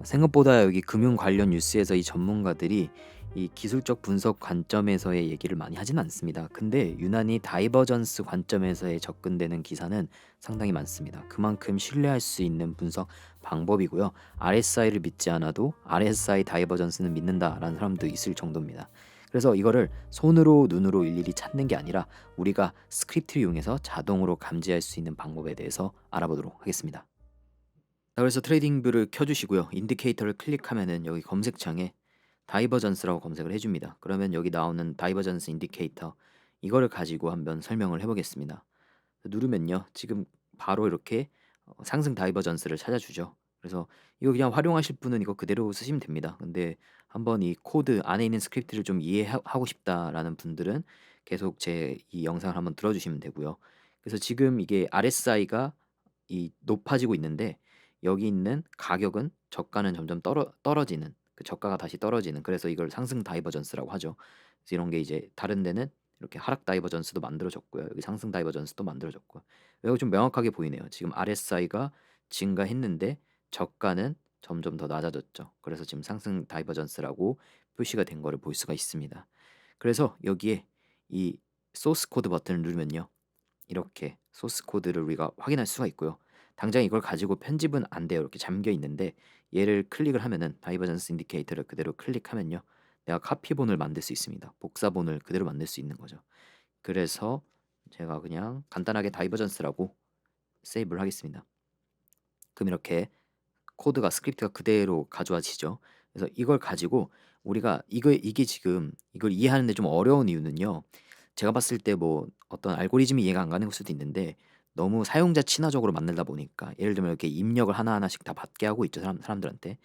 생각보다 여기 금융 관련 뉴스에서 이 전문가들이 이 기술적 분석 관점에서의 얘기를 많이 하진 않습니다. 근데 유난히 다이버전스 관점에서의 접근되는 기사는 상당히 많습니다. 그만큼 신뢰할 수 있는 분석 방법이고요. RSI를 믿지 않아도 RSI 다이버전스는 믿는다라는 사람도 있을 정도입니다. 그래서 이거를 손으로 눈으로 일일이 찾는 게 아니라 우리가 스크립트를 이용해서 자동으로 감지할 수 있는 방법에 대해서 알아보도록 하겠습니다. 자, 그래서 트레이딩 뷰를 켜주시고요. 인디케이터를 클릭하면은 여기 검색창에 다이버전스라고 검색을 해줍니다. 그러면 여기 나오는 다이버전스 인디케이터 이거를 가지고 한번 설명을 해보겠습니다. 누르면요, 지금 바로 이렇게 상승 다이버전스를 찾아주죠. 그래서 이거 그냥 활용하실 분은 이거 그대로 쓰시면 됩니다. 근데 한번 이 코드 안에 있는 스크립트를 좀 이해하고 싶다라는 분들은 계속 제 이 영상을 한번 들어주시면 되고요. 그래서 지금 이게 RSI가 이 높아지고 있는데 여기 있는 가격은 저가는 점점 떨어지는, 그 저가가 다시 떨어지는, 그래서 이걸 상승 다이버전스라고 하죠. 그래서 이런 게 이제 다른 데는 이렇게 하락 다이버전스도 만들어졌고요. 여기 상승 다이버전스도 만들어졌고요. 이거 좀 명확하게 보이네요. 지금 RSI가 증가했는데 저가는 점점 더 낮아졌죠. 그래서 지금 상승 다이버전스라고 표시가 된 거를 볼 수가 있습니다. 그래서 여기에 이 소스 코드 버튼을 누르면요, 이렇게 소스 코드를 우리가 확인할 수가 있고요. 당장 이걸 가지고 편집은 안 돼요. 이렇게 잠겨 있는데 얘를 클릭을 하면은 다이버전스 인디케이터를 그대로 클릭하면요, 내가 카피본을 만들 수 있습니다. 복사본을 그대로 만들 수 있는 거죠. 그래서 제가 그냥 간단하게 다이버전스라고 세이브를 하겠습니다. 그럼 이렇게 코드가, 스크립트가 그대로 가져와지죠. 그래서 이걸 가지고 우리가 이게 지금 이걸 이해하는데 좀 어려운 이유는요, 제가 봤을 때 뭐 어떤 알고리즘이 이해가 안 가는 걸 수도 있는데 너무 사용자 친화적으로 만들다 보니까, 예를 들면 이렇게 입력을 하나하나씩 다 받게 하고 있죠, 사람들한테.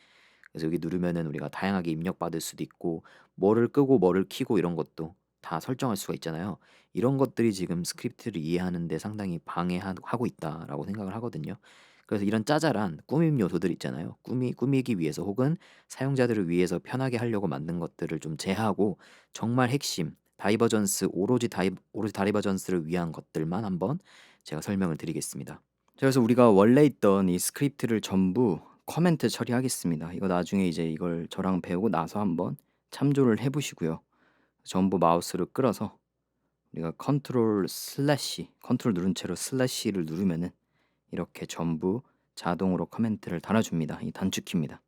그래서 여기 누르면은 우리가 다양하게 입력받을 수도 있고 뭐를 끄고 뭐를 켜고 이런 것도 다 설정할 수가 있잖아요. 이런 것들이 지금 스크립트를 이해하는 데 상당히 방해하고 있다라고 생각을 하거든요. 그래서 이런 짜잘한 꾸밈 요소들 있잖아요. 꾸미기 위해서 혹은 사용자들을 위해서 편하게 하려고 만든 것들을 좀 제하고 정말 핵심 다이버전스, 오로지 다이버전스를 위한 것들만 한번 제가 설명을 드리겠습니다. 자, 그래서 우리가 원래 있던 이 스크립트를 전부 커멘트 처리하겠습니다. 이거 나중에 이제 이걸 저랑 배우고 나서 한번 참조를 해보시고요. 전부 마우스를 끌어서 우리가 컨트롤 누른 채로 슬래시를 누르면은 이렇게 전부 자동으로 커멘트를 달아줍니다. 이 단축키입니다.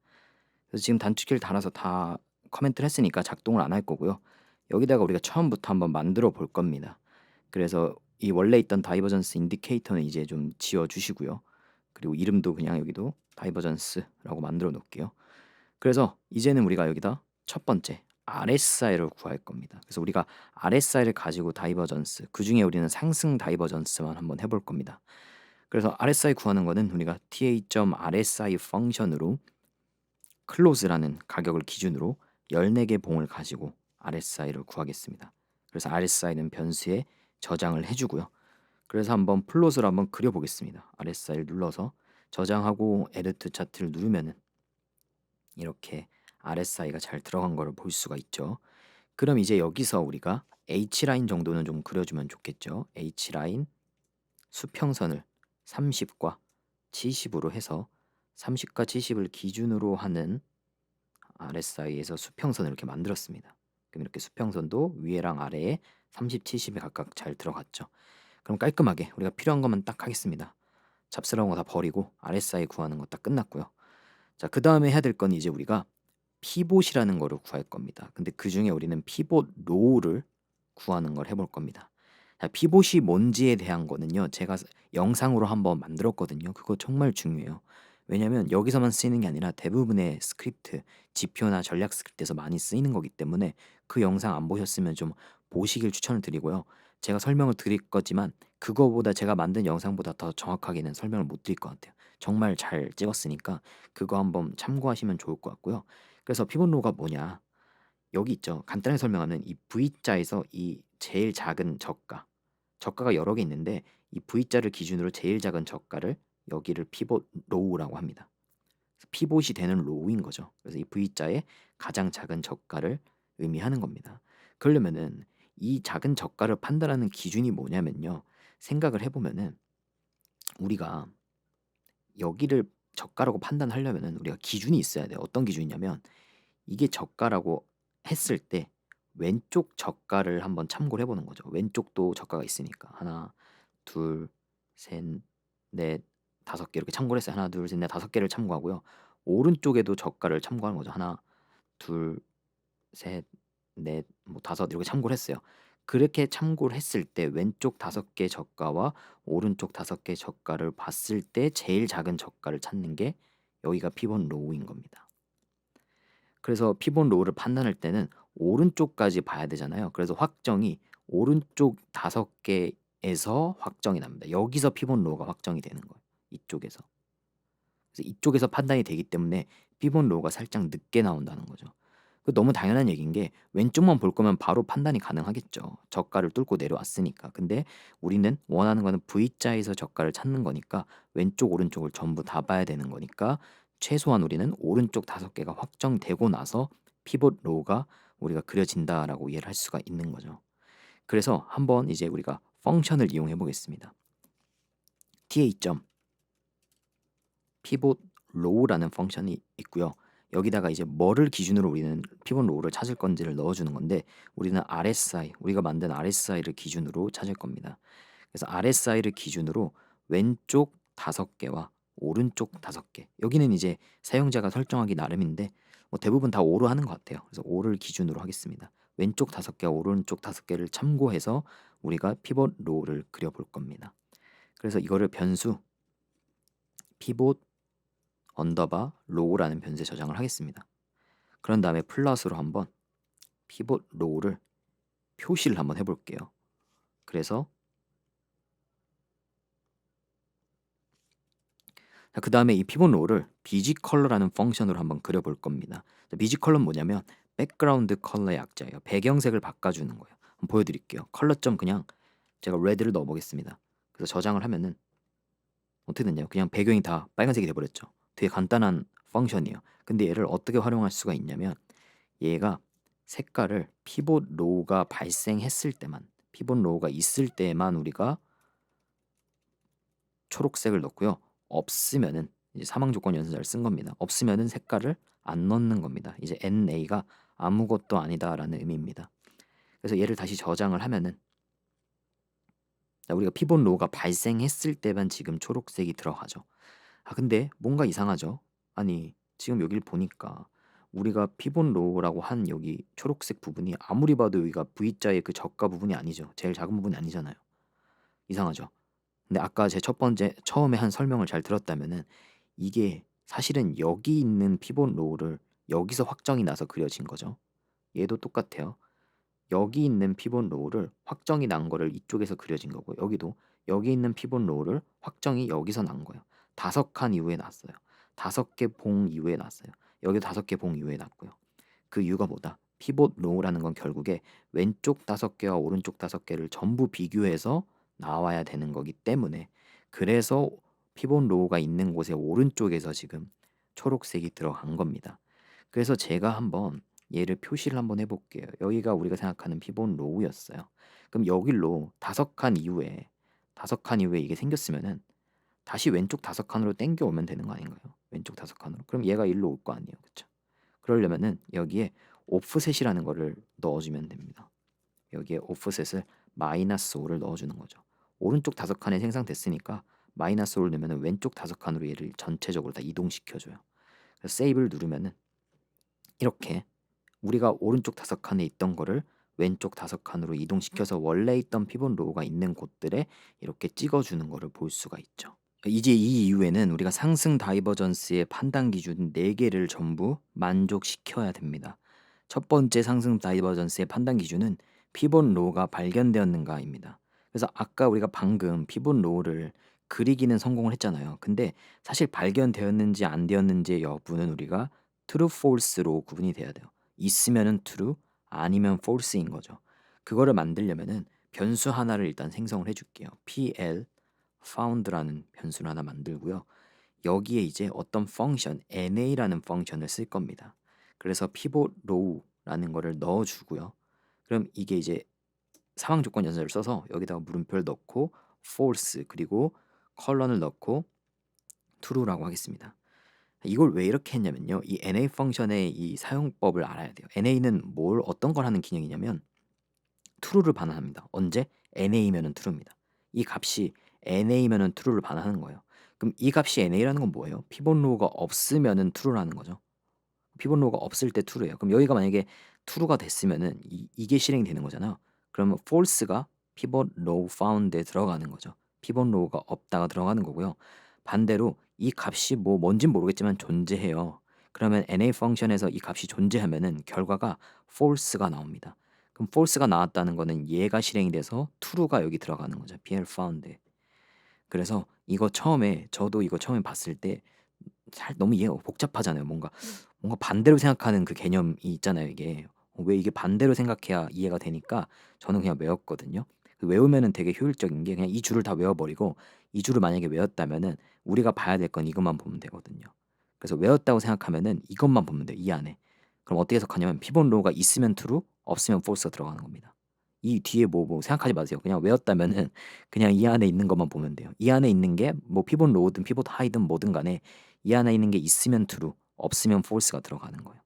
그래서 지금 단축키를 달아서 다 커멘트를 했으니까 작동을 안 할 거고요. 여기다가 우리가 처음부터 한번 만들어 볼 겁니다. 그래서 이 원래 있던 다이버전스 인디케이터는 이제 좀 지워 주시고요. 그리고 이름도 그냥 여기도 다이버전스라고 만들어 놓을게요. 그래서 이제는 우리가 여기다 첫 번째 RSI를 구할 겁니다. 그래서 우리가 RSI를 가지고 다이버전스, 그중에 우리는 상승 다이버전스만 한번 해볼 겁니다. 그래서 RSI 구하는 거는 우리가 TA.RSI 펑션으로 클로즈라는 가격을 기준으로 14개 봉을 가지고 RSI를 구하겠습니다. 그래서 RSI는 변수에 저장을 해주고요. 그래서 한번 플롯을 한번 그려보겠습니다. RSI를 눌러서 저장하고 에디트 차트를 누르면은 이렇게 RSI가 잘 들어간 거를 볼 수가 있죠. 그럼 이제 여기서 우리가 H라인 정도는 좀 그려주면 좋겠죠. H라인 수평선을 30과 70으로 해서 30과 70을 기준으로 하는 RSI에서 수평선을 이렇게 만들었습니다. 그럼 이렇게 수평선도 위에랑 아래에 30, 70이 각각 잘 들어갔죠. 그럼 깔끔하게 우리가 필요한 것만 딱 하겠습니다. 잡스러운 거 다 버리고 RSI 구하는 거 딱 끝났고요. 자, 그 다음에 해야 될 건 이제 우리가 피봇이라는 거를 구할 겁니다. 근데 그 중에 우리는 피봇 로우를 구하는 걸 해볼 겁니다. 자, 피봇이 뭔지에 대한 거는요, 제가 영상으로 한번 만들었거든요. 그거 정말 중요해요. 왜냐면 여기서만 쓰이는 게 아니라 대부분의 스크립트, 지표나 전략 스크립트에서 많이 쓰이는 거기 때문에 그 영상 안 보셨으면 좀 보시길 추천을 드리고요. 제가 설명을 드릴 거지만 그거보다 제가 만든 영상보다 더 정확하게는 설명을 못 드릴 것 같아요. 정말 잘 찍었으니까 그거 한번 참고하시면 좋을 것 같고요. 그래서 피벗로가 뭐냐? 여기 있죠. 간단하게 설명하면 이 V자에서 이 제일 작은 저가가 여러 개 있는데 이 V자를 기준으로 제일 작은 저가를 여기를 피벗 로우라고 합니다. 피봇이 되는 로우인 거죠. 그래서 이 V자의 가장 작은 저가를 의미하는 겁니다. 그러려면은 이 작은 저가를 판단하는 기준이 뭐냐면요. 생각을 해보면은 우리가 여기를 저가라고 판단하려면은 우리가 기준이 있어야 돼요. 어떤 기준이냐면 이게 저가라고 했을 때 왼쪽 저가를 한번 참고를 해 보는 거죠. 왼쪽도 저가가 있으니까. 하나, 둘, 셋, 넷, 다섯 개 이렇게 참고를 했어요. 하나, 둘, 셋, 넷, 다섯 개를 참고하고요. 오른쪽에도 저가를 참고하는 거죠. 하나, 둘, 셋, 넷, 뭐 다섯 이렇게 참고를 했어요. 그렇게 참고를 했을 때 왼쪽 다섯 개 저가와 오른쪽 다섯 개 저가를 봤을 때 제일 작은 저가를 찾는 게 여기가 피봇 로우인 겁니다. 그래서 피봇 로우를 판단할 때는 오른쪽까지 봐야 되잖아요. 그래서 확정이 오른쪽 다섯 개에서 확정이 납니다. 여기서 피봇 로우가 확정이 되는 거예요. 이쪽에서. 그래서 이쪽에서 판단이 되기 때문에 피봇 로우가 살짝 늦게 나온다는 거죠. 그 너무 당연한 얘기인 게 왼쪽만 볼 거면 바로 판단이 가능하겠죠. 저가를 뚫고 내려왔으니까. 근데 우리는 원하는 거는 V자에서 저가를 찾는 거니까 왼쪽 오른쪽을 전부 다 봐야 되는 거니까 최소한 우리는 오른쪽 다섯 개가 확정되고 나서 피봇 로우가 우리가 그려진다라고 이해를 할 수가 있는 거죠. 그래서 한번 이제 우리가 펑션을 이용해 보겠습니다. TA 점 피봇 로우라는 펑션이 있고요. 여기다가 이제 뭐를 기준으로 우리는 피봇 로우를 찾을 건지를 넣어주는 건데 우리는 RSI, 우리가 만든 RSI를 기준으로 찾을 겁니다. 그래서 RSI를 기준으로 왼쪽 다섯 개와 오른쪽 다섯 개. 여기는 이제 사용자가 설정하기 나름인데 뭐 대부분 다 5로 하는 것 같아요. 그래서 5를 기준으로 하겠습니다. 왼쪽 다섯 개와 오른쪽 다섯 개를 참고해서 우리가 피봇 로우를 그려볼 겁니다. 그래서 이거를 변수 피봇 언더바 로우라는 변수에 저장을 하겠습니다. 그런 다음에 플러스로 한번 피봇 로우를 표시를 한번 해볼게요. 그래서 그 다음에 이 피봇 로우를 BG 컬러라는 펑션으로 한번 그려볼 겁니다. BG 컬러는 뭐냐면 백그라운드 컬러의 약자예요. 배경색을 바꿔주는 거예요. 한번 보여드릴게요. 컬러점 그냥 제가 레드를 넣어보겠습니다. 그래서 저장을 하면은 어떻게 됐냐면 그냥 배경이 다 빨간색이 돼버렸죠. 되게 간단한 펑션이에요. 근데 얘를 어떻게 활용할 수가 있냐면 얘가 색깔을 피봇 로우가 발생했을 때만 피봇 로우가 있을 때만 우리가 초록색을 넣고요. 없으면은 이제 사망 조건 연산자를 쓴 겁니다. 없으면은 색깔을 안 넣는 겁니다. 이제 NA가 아무것도 아니다라는 의미입니다. 그래서 얘를 다시 저장을 하면은 우리가 피봇 로우가 발생했을 때만 지금 초록색이 들어가죠. 아 근데 뭔가 이상하죠? 아니 지금 여기를 보니까 우리가 피봇 로우라고 한 여기 초록색 부분이 아무리 봐도 여기가 V자의 그 저가 부분이 아니죠. 제일 작은 부분이 아니잖아요. 이상하죠? 근데 아까 제 첫 번째 처음에 한 설명을 잘 들었다면은 이게 사실은 여기 있는 피봇 로우를 여기서 확정이 나서 그려진 거죠. 얘도 똑같아요. 여기 있는 피봇 로우를 확정이 난 거를 이쪽에서 그려진 거고 여기도 여기 있는 피봇 로우를 확정이 여기서 난 거예요. 다섯 칸 이후에 났어요. 다섯 개 봉 이후에 났어요. 여기 다섯 개 봉 이후에 났고요. 그 이유가 뭐다? 피봇 로우라는 건 결국에 왼쪽 다섯 개와 오른쪽 다섯 개를 전부 비교해서 나와야 되는 거기 때문에 그래서 피봇 로우가 있는 곳의 오른쪽에서 지금 초록색이 들어간 겁니다. 그래서 제가 한번 얘를 표시를 한번 해볼게요. 여기가 우리가 생각하는 피봇 로우였어요. 그럼 여기로 다섯 칸 이후에 이게 생겼으면은 다시 왼쪽 다섯 칸으로 땡겨 오면 되는 거 아닌가요? 왼쪽 다섯 칸으로. 그럼 얘가 일로 올 거 아니에요, 그렇죠? 그러려면은 여기에 오프셋이라는 거를 넣어주면 됩니다. 여기에 오프셋을 마이너스 5를 넣어주는 거죠. 오른쪽 다섯 칸에 생성됐으니까 마이너스 5를 넣으면 왼쪽 다섯 칸으로 얘를 전체적으로 다 이동시켜줘요. 그래서 세이브를 누르면은 이렇게 우리가 오른쪽 다섯 칸에 있던 거를 왼쪽 다섯 칸으로 이동시켜서 원래 있던 피봇 로우가 있는 곳들에 이렇게 찍어주는 거를 볼 수가 있죠. 이제 이 이후에는 우리가 상승 다이버전스의 판단 기준 4개를 전부 만족시켜야 됩니다. 첫 번째 상승 다이버전스의 판단 기준은 피봇 로우가 발견되었는가입니다. 그래서 아까 우리가 방금 피봇 로우를 그리기는 성공을 했잖아요. 근데 사실 발견되었는지 안 되었는지의 여부는 우리가 true, false로 구분이 돼야 돼요. 있으면은 true, 아니면 false인 거죠. 그거를 만들려면은 변수 하나를 일단 생성을 해줄게요. pl found라는 변수를 하나 만들고요. 여기에 이제 어떤 펑션 na라는 펑션을 쓸 겁니다. 그래서 pivot row라는 거를 넣어주고요. 그럼 이게 이제 상황 조건 연산을 써서 여기다가 물음표를 넣고 false 그리고 컬런을 넣고 true라고 하겠습니다. 이걸 왜 이렇게 했냐면요. 이 NA 펑션의 이 사용법을 알아야 돼요. NA는 뭘 어떤 걸 하는 기능이냐면 true를 반환합니다. 언제? NA면은 true입니다. 이 값이 NA면은 true를 반환하는 거예요. 그럼 이 값이 NA라는 건 뭐예요? 피봇 로우가 없으면은 true라는 거죠. 피봇 로우가 없을 때 true예요. 그럼 여기가 만약에 true가 됐으면은 이게 실행이 되는 거잖아요. 그러면 false가 피봇 로우 found에 들어가는 거죠. 피봇 로우가 없다가 들어가는 거고요. 반대로 이 값이 뭐 뭔진 모르겠지만 존재해요. 그러면 NA 펑션에서 이 값이 존재하면은 결과가 false가 나옵니다. 그럼 false가 나왔다는 거는 얘가 실행이 돼서 true가 여기 들어가는 거죠. PL found에. 그래서 이거 처음에 저도 이거 처음에 봤을 때 잘 너무 이해가 복잡하잖아요. 뭔가 반대로 생각하는 그 개념이 있잖아요, 이게. 왜 이게 반대로 생각해야 이해가 되니까 저는 그냥 외웠거든요. 그 외우면은 되게 효율적인 게 그냥 이 줄을 다 외워버리고 이 줄을 만약에 외웠다면은 우리가 봐야 될 건 이것만 보면 되거든요. 그래서 외웠다고 생각하면은 이것만 보면 돼요, 이 안에. 그럼 어떻게 해석하냐면 피봇 로우가 있으면 true, 없으면 false가 들어가는 겁니다. 이 뒤에 뭐 생각하지 마세요. 그냥 외웠다면은 그냥 이 안에 있는 것만 보면 돼요. 이 안에 있는 게 뭐 피봇 로우든 피봇 하이든 뭐든 간에 이 안에 있는 게 있으면 true, 없으면 false가 들어가는 거예요.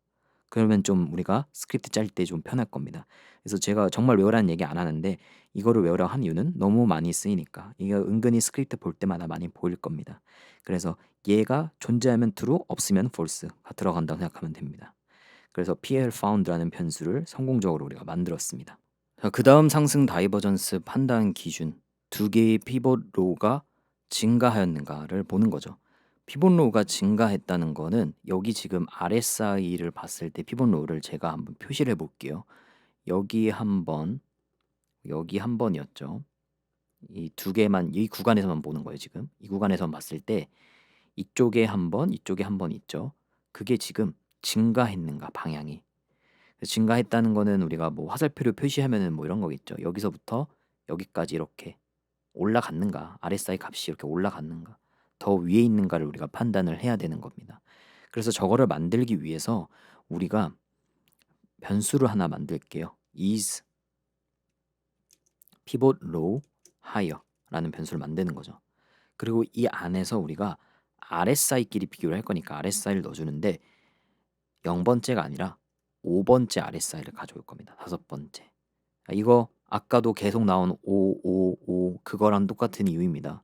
그러면 좀 우리가 스크립트 짤 때 좀 편할 겁니다. 그래서 제가 정말 외우라는 얘기 안 하는데 이거를 외우라고 한 이유는 너무 많이 쓰이니까. 이게 은근히 스크립트 볼 때마다 많이 보일 겁니다. 그래서 얘가 존재하면 true, 없으면 false가 들어간다고 생각하면 됩니다. 그래서 PL found라는 변수를 성공적으로 우리가 만들었습니다. 자, 그다음 상승 다이버전스 판단 기준 두 개의 피봇 로우가 증가하였는가를 보는 거죠. 피봇 로우가 증가했다는 거는 여기 지금 RSI를 봤을 때 피봇 로우를 제가 한번 표시를 해볼게요. 여기 한 번, 여기 한 번이었죠. 이 두 개만 이 구간에서만 보는 거예요. 지금 이 구간에서만 봤을 때 이쪽에 한 번, 이쪽에 한 번 있죠. 그게 지금 증가했는가 방향이. 증가했다는 거는 우리가 뭐 화살표로 표시하면은 뭐 이런 거겠죠. 여기서부터 여기까지 이렇게 올라갔는가, RSI 값이 이렇게 올라갔는가, 더 위에 있는가를 우리가 판단을 해야 되는 겁니다. 그래서 저거를 만들기 위해서 우리가 변수를 하나 만들게요. is pivot row higher라는 변수를 만드는 거죠. 그리고 이 안에서 우리가 RSI끼리 비교를 할 거니까 RSI를 넣어주는데 0번째가 아니라 5번째 RSI를 가져올 겁니다. 5번째. 이거 아까도 계속 나온 5, 5, 5 그거랑 똑같은 이유입니다.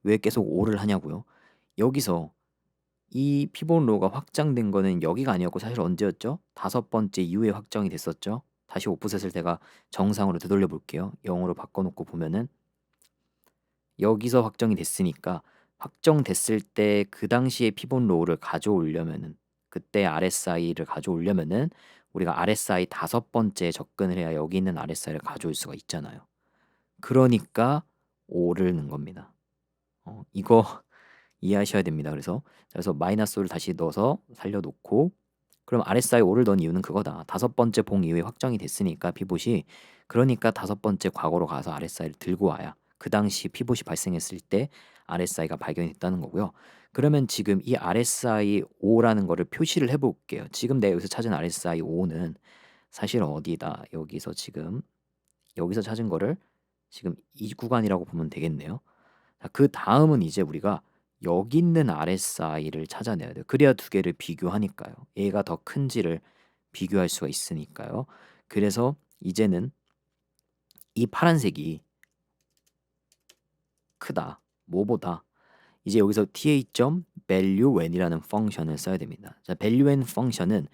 왜 계속 5를 하냐고요? 여기서 이 피봇 로우가 확장된 거는 여기가 아니었고 사실 언제였죠? 5번째 이후에 확정이 됐었죠. 다시 오프셋을 제가 정상으로 되돌려 볼게요. 0으로 바꿔놓고 보면은 여기서 확정이 됐으니까 확정됐을 때 그 당시에 피봇 로우를 가져오려면은 그때 RSI를 가져오려면은 우리가 RSI 5번째에 접근을 해야 여기 있는 RSI를 가져올 수가 있잖아요. 그러니까 5를 넣은 겁니다. 이거 이해하셔야 됩니다. 그래서 마이너스 5를 다시 넣어서 살려놓고 그럼 RSI 5를 넣은 이유는 그거다. 5번째 봉 이후에 확정이 됐으니까 피봇이 그러니까 5번째 과거로 가서 RSI를 들고 와야 그 당시 피봇이 발생했을 때 RSI가 발견이 됐다는 거고요. 그러면 지금 이 RSI 5라는 거를 표시를 해볼게요. 지금 내가 여기서 찾은 RSI 5는 사실 어디다? 여기서 찾은 거를 지금 이 구간이라고 보면 되겠네요. 자, 그 다음은 이제 우리가 여기 있는 RSI를 찾아내야 돼요. 그래야 두 개를 비교하니까요. 얘가 더 큰지를 비교할 수가 있으니까요. 그래서 이제는 이 파란색이 크다. 뭐보다 이제 여기서 th.value when이라는 펑션을 써야 됩니다. 자, value when 펑션은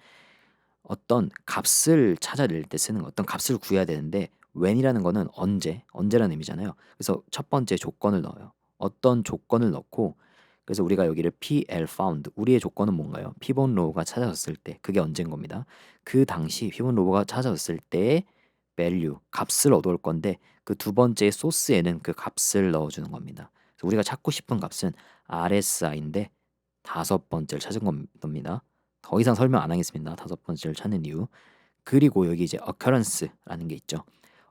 어떤 값을 찾아낼 때 쓰는 거, 어떤 값을 구해야 되는데 when이라는 거는 언제라는 의미잖아요. 그래서 첫 번째 조건을 넣어요. 어떤 조건을 넣고 그래서 우리가 여기를 PL found 우리의 조건은 뭔가요? 피봇 로우가 찾아졌을 때 그게 언제인 겁니다. 그 당시 피봇 로우가 찾아졌을 때의 value 값을 얻어올 건데 그 두 번째 소스에는 그 값을 넣어주는 겁니다. 그래서 우리가 찾고 싶은 값은 RSI인데 5번째를 찾은 겁니다. 더 이상 설명 안 하겠습니다. 5번째를 찾는 이유. 그리고 여기 이제 occurrence라는 게 있죠.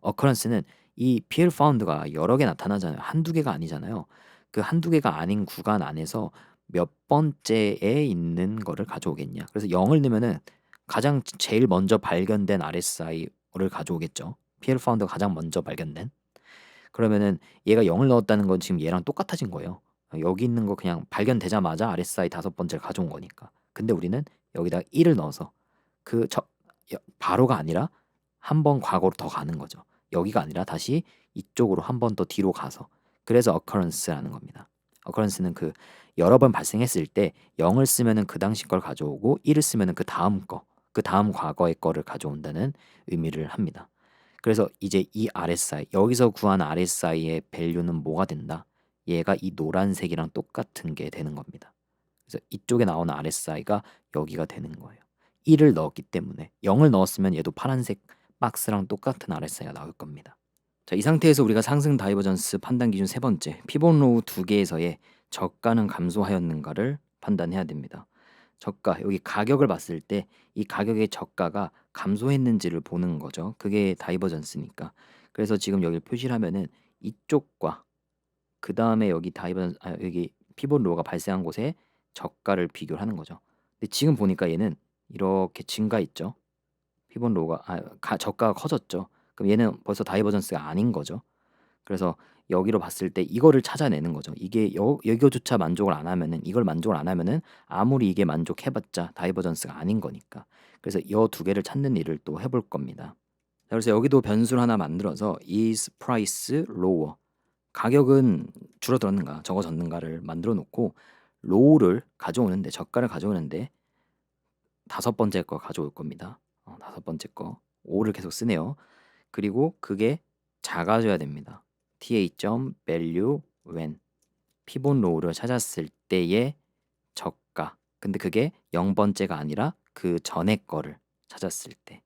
occurrence는 이 PL found가 여러 개 나타나잖아요. 한두 개가 아니잖아요. 그 한두 개가 아닌 구간 안에서 몇 번째에 있는 거를 가져오겠냐. 그래서 0을 넣으면은 가장 제일 먼저 발견된 RSI를 가져오겠죠. PL found가 가장 먼저 발견된. 그러면은 얘가 0을 넣었다는 건 지금 얘랑 똑같아진 거예요. 여기 있는 거 그냥 발견되자마자 RSI 다섯 번째를 가져온 거니까. 근데 우리는 여기다가 1을 넣어서 그 바로가 아니라 한 번 과거로 더 가는 거죠. 여기가 아니라 다시 이쪽으로 한 번 더 뒤로 가서, 그래서 occurrence라는 겁니다. occurrence는 그 여러 번 발생했을 때 0을 쓰면은 그 당시 걸 가져오고 1을 쓰면은 그 다음 거, 그 다음 과거의 거를 가져온다는 의미를 합니다. 그래서 이제 이 RSI, 여기서 구한 RSI의 밸류는 뭐가 된다? 얘가 이 노란색이랑 똑같은 게 되는 겁니다. 그래서 이쪽에 나오는 RSI가 여기가 되는 거예요. 1을 넣었기 때문에. 0을 넣었으면 얘도 파란색 박스랑 똑같은 RSI가 나올 겁니다. 자, 이 상태에서 우리가 상승 다이버전스 판단 기준 세 번째, 피봇 로우 두 개에서의 저가는 감소하였는가를 판단해야 됩니다. 저가, 여기 가격을 봤을 때 이 가격의 저가가 감소했는지를 보는 거죠. 그게 다이버전스니까. 그래서 지금 여기 표시를 하면은 이쪽과 그 다음에 여기 여기 피봇 로우가 발생한 곳에 저가를 비교를 하는 거죠. 근데 지금 보니까 얘는 이렇게 증가했죠. 피봇 로우가 저가가 커졌죠. 그럼 얘는 벌써 다이버전스가 아닌 거죠. 그래서 여기로 봤을 때 이거를 찾아내는 거죠. 이게 여기조차 만족을 안 하면은, 이걸 만족을 안 하면은 아무리 이게 만족해봤자 다이버전스가 아닌 거니까. 그래서 이 두 개를 찾는 일을 또 해볼 겁니다. 자, 그래서 여기도 변수를 하나 만들어서 is price lower, 가격은 줄어들었는가 적어졌는가를 만들어 놓고 로우를 가져오는데, 저가를 가져오는데 다섯 번째 거 가져올 겁니다. 다섯 번째 거 5를 계속 쓰네요. 그리고 그게 작아져야 됩니다. TA.value when 피봇 로우를 찾았을 때의 저가. 근데 그게 0번째가 아니라 그 전에 거를 찾았을 때.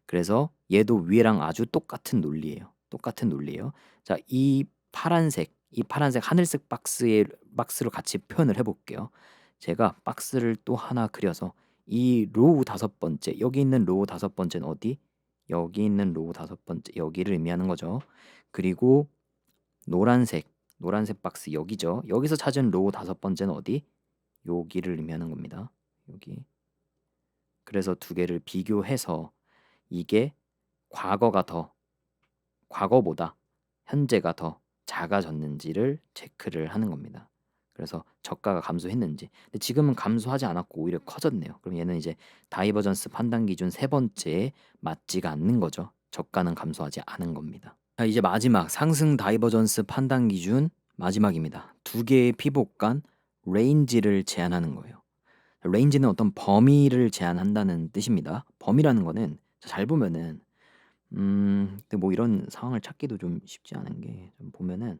그래서 얘도 위에랑 아주 똑같은 논리예요. 똑같은 논리예요. 자, 이 파란색 하늘색 박스로 같이 표현을 해볼게요. 제가 박스를 또 하나 그려서 이 로우 다섯 번째, 여기 있는 로우 다섯 번째는 어디? 여기 있는 로우 다섯 번째, 여기를 의미하는 거죠. 그리고 노란색 박스 여기죠. 여기서 찾은 로우 다섯 번째는 어디? 여기를 의미하는 겁니다. 여기. 그래서 두 개를 비교해서 이게 과거보다 현재가 더 작아졌는지를 체크를 하는 겁니다. 그래서 저가가 감소했는지. 근데 지금은 감소하지 않았고 오히려 커졌네요. 그럼 얘는 이제 다이버전스 판단 기준 세 번째에 맞지가 않는 거죠. 저가는 감소하지 않은 겁니다. 자, 이제 마지막 상승 다이버전스 판단 기준 마지막입니다. 두 개의 피봇 간 레인지를 제한하는 거예요. 레인지는 어떤 범위를 제한한다는 뜻입니다. 범위라는 거는 잘 보면은 근데 뭐 이런 상황을 찾기도 좀 쉽지 않은 게, 좀 보면은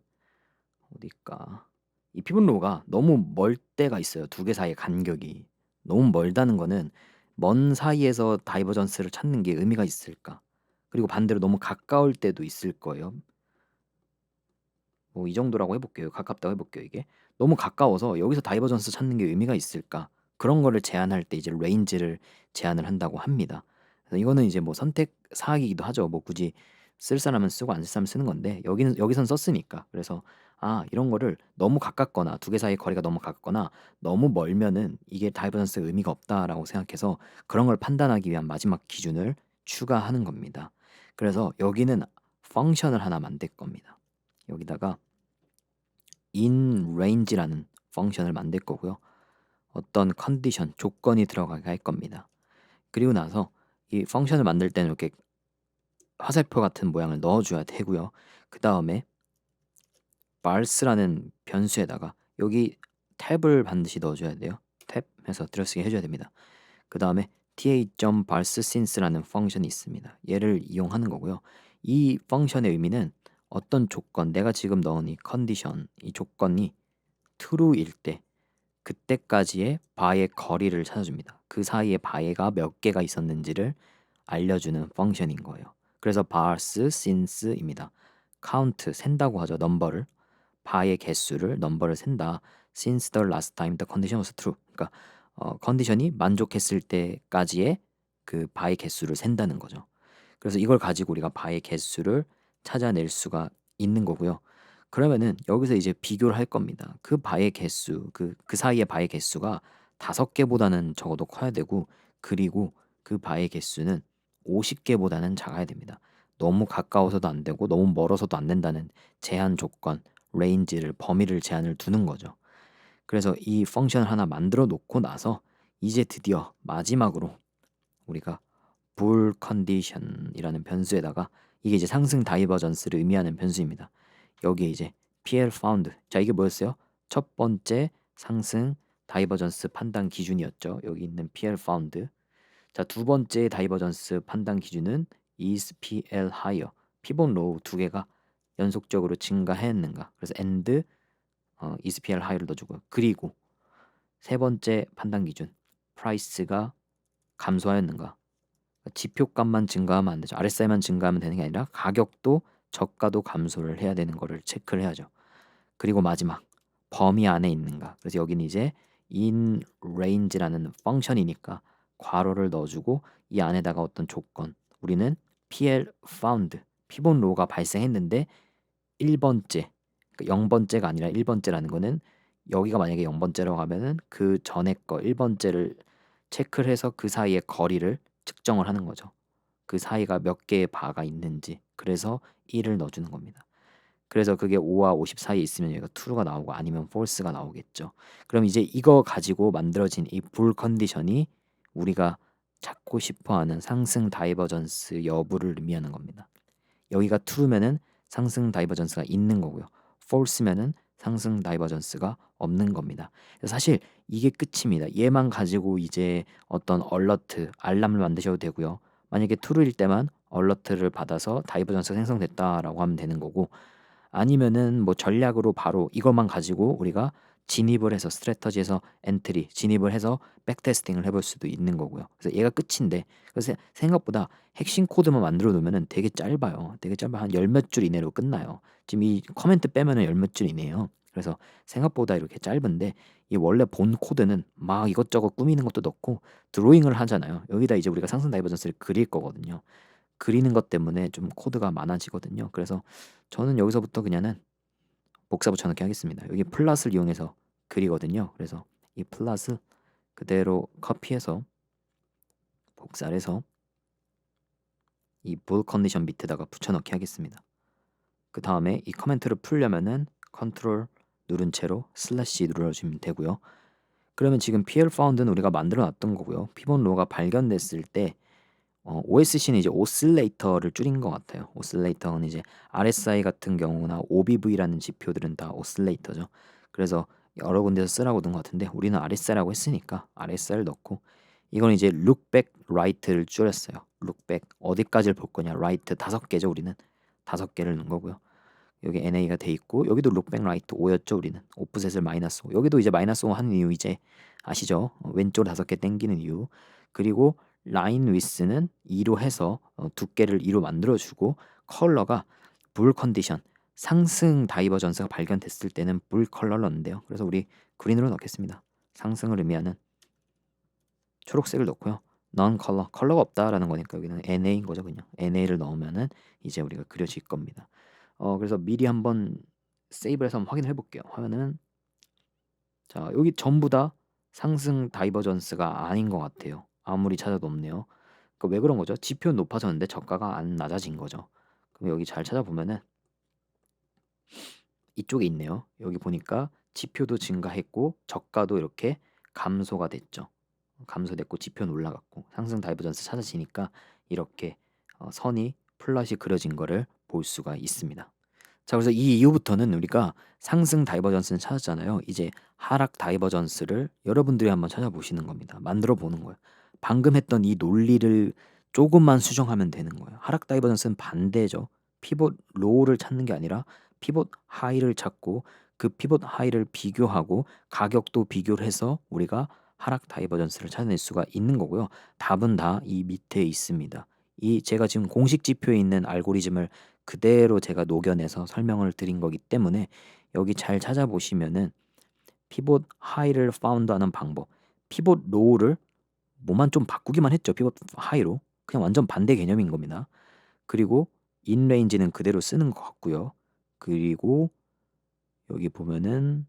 어딜까? 이 피벗로가 너무 멀 때가 있어요. 두 개 사이의 간격이 너무 멀다는 거는 먼 사이에서 다이버전스를 찾는 게 의미가 있을까? 그리고 반대로 너무 가까울 때도 있을 거예요. 뭐 이 정도라고 해볼게요. 가깝다고 해볼게요. 이게 너무 가까워서 여기서 다이버전스 찾는 게 의미가 있을까? 그런 거를 제한할 때 이제 레인지를 제한을 한다고 합니다. 그래서 이거는 이제 뭐 선택 사항이기도 하죠. 뭐 굳이 쓸 사람은 쓰고 안 쓸 사람은 쓰는 건데 여기선 썼으니까. 그래서 이런 거를 너무 가깝거나 두 개 사이 거리가 너무 가깝거나 너무 멀면은 이게 다이버전스의 의미가 없다라고 생각해서 그런 걸 판단하기 위한 마지막 기준을 추가하는 겁니다. 그래서 여기는 펑션을 하나 만들 겁니다. 여기다가 in range라는 펑션을 만들 거고요. 어떤 컨디션, 조건이 들어가게 할 겁니다. 그리고 나서 이 펑션을 만들 때는 이렇게 화살표 같은 모양을 넣어줘야 되고요. 그 다음에 bars라는 변수에다가 여기 탭을 반드시 넣어줘야 돼요. 탭 해서 들어쓰게 해줘야 됩니다. 그 다음에 ta.parseSince라는 펑션이 있습니다. 얘를 이용하는 거고요. 이 펑션의 의미는 어떤 조건, 내가 지금 넣은 이 컨디션, 이 조건이 true일 때 그때까지의 바의 거리를 찾아줍니다. 그 사이에 바가 몇 개가 있었는지를 알려주는 펑션인 거예요. 그래서 parse since입니다. count, 센다고 하죠. 넘버를, 바의 개수를, 넘버를 센다. since the last time the condition was true. 그러니까 컨디션이 만족했을 때까지의 그 바의 개수를 센다는 거죠. 그래서 이걸 가지고 우리가 바의 개수를 찾아낼 수가 있는 거고요. 그러면은 여기서 이제 비교를 할 겁니다. 그 바의 개수, 그 사이의 바의 개수가 5개보다는 적어도 커야 되고, 그리고 그 바의 개수는 50개보다는 작아야 됩니다. 너무 가까워서도 안 되고 너무 멀어서도 안 된다는 제한 조건 레인지를 범위를 제한을 두는 거죠. 그래서 이 펑션을 하나 만들어 놓고 나서 이제 드디어 마지막으로 우리가 볼 컨디션이라는 변수에다가 이게 이제 상승 다이버전스를 의미하는 변수입니다. 여기에 이제 PL found. 자, 이게 뭐였어요? 첫 번째 상승 다이버전스 판단 기준이었죠. 여기 있는 PL found. 자, 두 번째 다이버전스 판단 기준은 is PL higher. 피봇 로우 두 개가 연속적으로 증가했는가. 그래서 and is PL higher를 넣어주고요. 그리고 세 번째 판단 기준 price가 감소하였는가. 지표값만 증가하면 안 되죠. RSI만 증가하면 되는 게 아니라 가격도 저가도 감소를 해야 되는 거를 체크를 해야죠. 그리고 마지막 범위 안에 있는가. 그래서 여기는 이제 in range라는 펑션이니까 괄호를 넣어주고 이 안에다가 어떤 조건 우리는 PL found 피봇 로가 발생했는데 1번째 그러니까 0번째가 아니라 1번째라는 거는 여기가 만약에 0번째라고 하면은 그 전에 거 1번째를 체크를 해서 그 사이의 거리를 측정을 하는 거죠. 그 사이가 몇 개의 바가 있는지. 그래서 1을 넣어주는 겁니다. 그래서 그게 5와 50 사이에 있으면 여기가 true가 나오고 아니면 false가 나오겠죠. 그럼 이제 이거 가지고 만들어진 이 볼 컨디션이 우리가 찾고 싶어하는 상승 다이버전스 여부를 의미하는 겁니다. 여기가 true면은 상승 다이버전스가 있는 거고요. false면은 상승 다이버전스가 없는 겁니다. 사실 이게 끝입니다. 얘만 가지고 이제 어떤 얼러트, 알람을 만드셔도 되고요. 만약에 true일 때만 얼러트를 받아서 다이버전스가 생성됐다라고 하면 되는 거고 아니면은 뭐 전략으로 바로 이것만 가지고 우리가 진입을 해서 스트래터지에서 엔트리 진입을 해서 백테스팅을 해볼 수도 있는 거고요. 그래서 얘가 끝인데 그래서 생각보다 핵심 코드만 만들어 놓으면은 되게 짧아요. 되게 짧아 한 열 몇 줄 이내로 끝나요. 지금 이 커멘트 빼면은 열 몇 줄 이내요. 그래서 생각보다 이렇게 짧은데 이 원래 본 코드는 막 이것저것 꾸미는 것도 넣고 드로잉을 하잖아요. 여기다 이제 우리가 상승 다이버전스를 그릴 거거든요. 그리는 것 때문에 좀 코드가 많아지거든요. 그래서 저는 여기서부터 그냥은 복사 붙여넣기 하겠습니다. 여기 플랫을 이용해서 그리거든요. 그래서 이 플랫을 그대로 커피해서 복사를 해서 이 볼 컨디션 밑에다가 붙여넣기 하겠습니다. 그 다음에 이 커멘트를 풀려면은 컨트롤 누른 채로 슬래시 눌러주면 되고요. 그러면 지금 PL 파운드는 우리가 만들어 놨던 거고요. 피봇 로가 발견됐을 때 OSC는 이제 오실레이터를 줄인 것 같아요. 오실레이터는 이제 RSI 같은 경우나 OBV라는 지표들은 다 오실레이터죠. 그래서 여러 군데서 쓰라고 둔 것 같은데 우리는 RSI라고 했으니까 RSI를 넣고 이건 이제 look back right를 줄였어요. look back 어디까지를 볼 거냐 right 5개죠. 우리는 5개를 넣은 거고요. 여기 NA가 돼 있고 여기도 look back right 5였죠. 우리는 오프셋을 마이너스 5 여기도 이제 마이너스 5 하는 이유 이제 아시죠? 왼쪽으로 5개 땡기는 이유 그리고 라인 위스는 2로 해서 두께를 2로 만들어주고 컬러가 불 컨디션 상승 다이버전스가 발견됐을 때는 불 컬러를 넣는데요. 그래서 우리 그린으로 넣겠습니다. 상승을 의미하는 초록색을 넣고요. non 컬러 컬러가 없다라는 거니까 여기는 NA인 거죠. 그냥 NA를 넣으면은 이제 우리가 그려질 겁니다. 그래서 미리 한번 세이브를 해서 한번 확인을 해볼게요. 화면은 자 여기 전부 다 상승 다이버전스가 아닌 것 같아요. 아무리 찾아도 없네요. 그러니까 왜 그런 거죠? 지표는 높아졌는데 저가가 안 낮아진 거죠. 그럼 여기 잘 찾아보면은 이쪽에 있네요. 여기 보니까 지표도 증가했고 저가도 이렇게 감소가 됐죠. 감소됐고 지표는 올라갔고 상승 다이버전스 찾아지니까 이렇게 선이 플랫이 그려진 거를 볼 수가 있습니다. 자, 그래서 이 이후부터는 우리가 상승 다이버전스는 찾았잖아요. 이제 하락 다이버전스를 여러분들이 한번 찾아보시는 겁니다. 만들어 보는 거예요. 방금 했던 이 논리를 조금만 수정하면 되는 거예요. 하락 다이버전스는 반대죠. 피봇 로우를 찾는 게 아니라 피봇 하이를 찾고 그 피봇 하이를 비교하고 가격도 비교를 해서 우리가 하락 다이버전스를 찾아낼 수가 있는 거고요. 답은 다 이 밑에 있습니다. 이 제가 지금 공식 지표에 있는 알고리즘을 그대로 제가 녹여내서 설명을 드린 거기 때문에 여기 잘 찾아보시면은 피봇 하이를 파운드하는 방법, 피봇 로우를 뭐만 좀 바꾸기만 했죠. 피봇 하이로 그냥 완전 반대 개념인 겁니다. 그리고 인레인지는 그대로 쓰는 것 같고요. 그리고 여기 보면은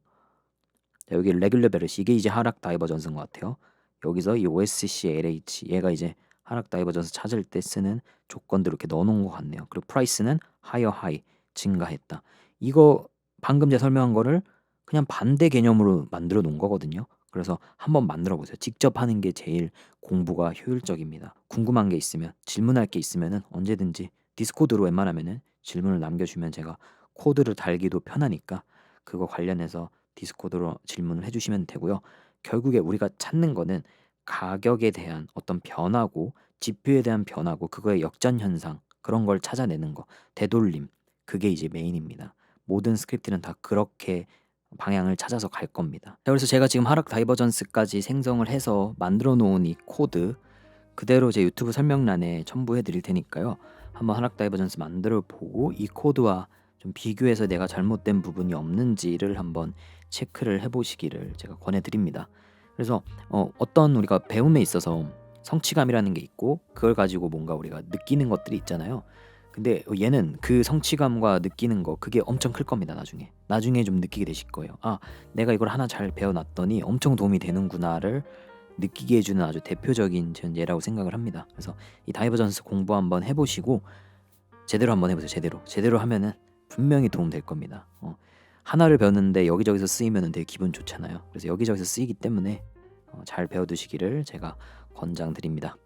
여기 레귤러 베르시 이게 이제 하락 다이버전스인 것 같아요. 여기서 이 OSC LH 얘가 이제 하락 다이버전스 찾을 때 쓰는 조건들 이렇게 넣어놓은 것 같네요. 그리고 프라이스는 하이어 하이 증가했다. 이거 방금 제가 설명한 거를 그냥 반대 개념으로 만들어 놓은 거거든요. 그래서 한번 만들어 보세요. 직접 하는 게 제일 공부가 효율적입니다. 궁금한 게 있으면 질문할 게 있으면은 언제든지 디스코드로 웬만하면은 질문을 남겨주면 제가 코드를 달기도 편하니까 그거 관련해서 디스코드로 질문을 해주시면 되고요. 결국에 우리가 찾는 거는 가격에 대한 어떤 변화고 지표에 대한 변화고 그거의 역전 현상 그런 걸 찾아내는 거 되돌림 그게 이제 메인입니다. 모든 스크립트는 다 그렇게 방향을 찾아서 갈 겁니다. 자, 그래서 제가 지금 하락 다이버전스까지 생성을 해서 만들어 놓은 이 코드 그대로 제 유튜브 설명란에 첨부해 드릴 테니까요. 한번 하락 다이버전스 만들어 보고 이 코드와 좀 비교해서 내가 잘못된 부분이 없는지를 한번 체크를 해보시기를 제가 권해드립니다. 그래서 어떤 우리가 배움에 있어서 성취감이라는 게 있고 그걸 가지고 뭔가 우리가 느끼는 것들이 있잖아요. 근데 얘는 그 성취감과 느끼는 거 그게 엄청 클 겁니다. 나중에 좀 느끼게 되실 거예요. 아, 내가 이걸 하나 잘 배워놨더니 엄청 도움이 되는구나를 느끼게 해주는 아주 대표적인 전 예라고 생각을 합니다. 그래서 이 다이버전스 공부 한번 해보시고 제대로 한번 해보세요. 제대로 하면은 분명히 도움 될 겁니다. 하나를 배웠는데 여기저기서 쓰이면은 되게 기분 좋잖아요. 그래서 여기저기서 쓰이기 때문에 잘 배워두시기를 제가 권장드립니다.